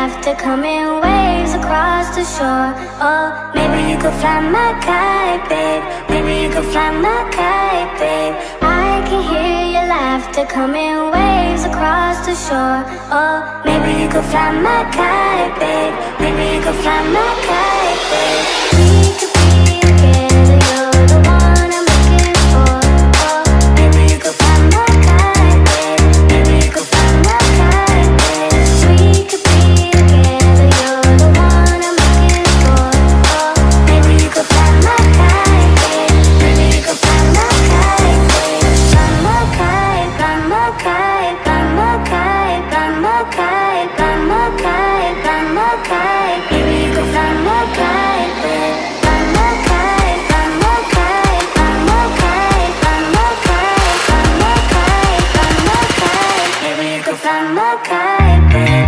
laughter coming waves across the shore. Oh, maybe you could fly my kite, babe. Maybe you could fly my kite, babe. I can hear your laughter coming waves across the shore. Oh, maybe you could fly my kite, babe. Maybe you could fly my kite, babe. We could be together, you're the one I'm looking for. Oh, maybe you could fly my kite, babe. Maybe you could fly my kite, babe. We could be together, you're the one I'm looking for. Oh, maybe you could fly my kite, babe. Maybe you could fly my kite, babe. Fly my kite, fly my kite, fly my kite, fly my kite, fly my kite, fly my kite. Maybe you could fly my kite, babe. Fly my kite, fly my kite, fly my kite, fly my kite, fly my kite, fly my kite. Maybe you could fly my kite, babe.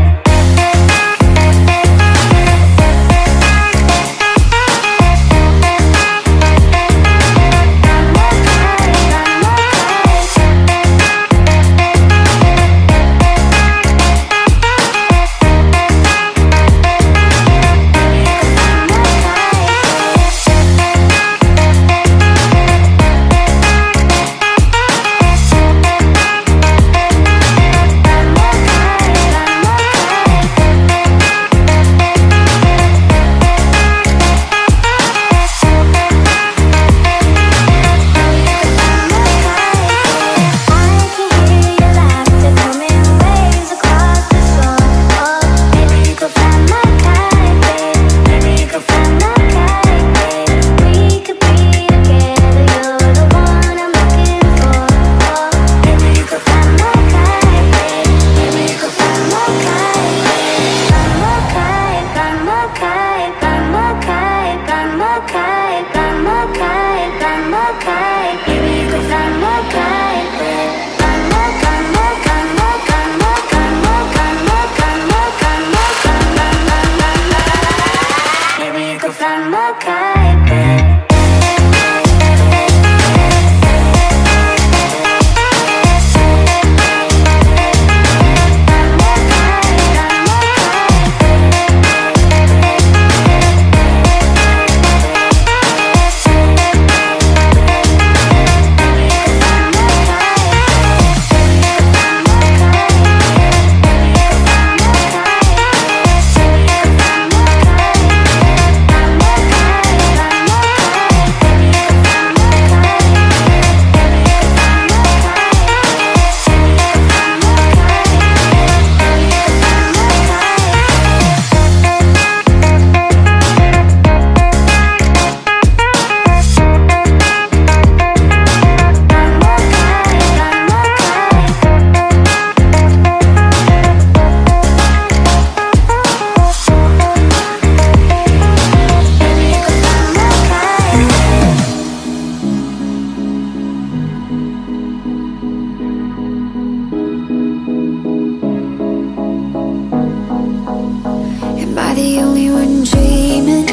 The only one dreaming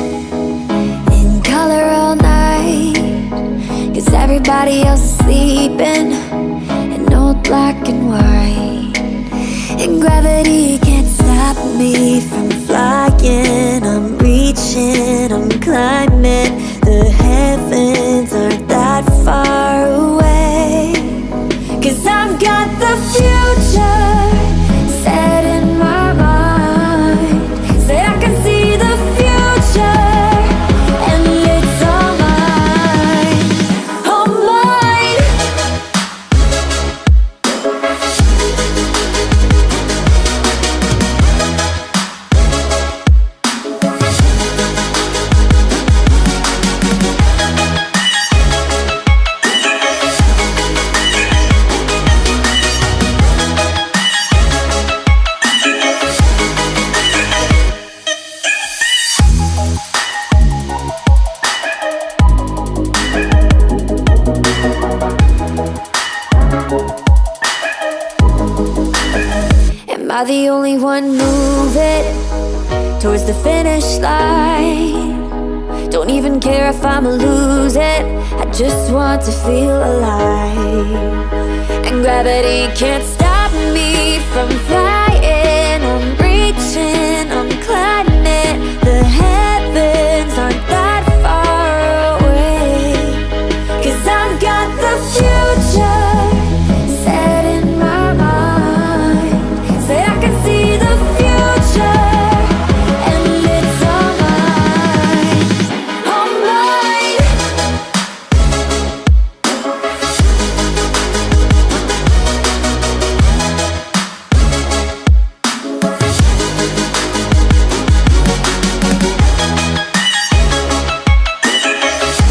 in color all night, 'cause everybody else is sleeping in old black and white. And gravity can't stop me from flying. I'm reaching, I'm climbing. The heavens aren't that far away, 'cause I've got the future set in my mind. Say I can see the future, and it's all mine, all mine. Am I the only one moving towards the finish line? Don't even care if I'ma lose it, I just want to feel alive. And gravity can't stop me from flying.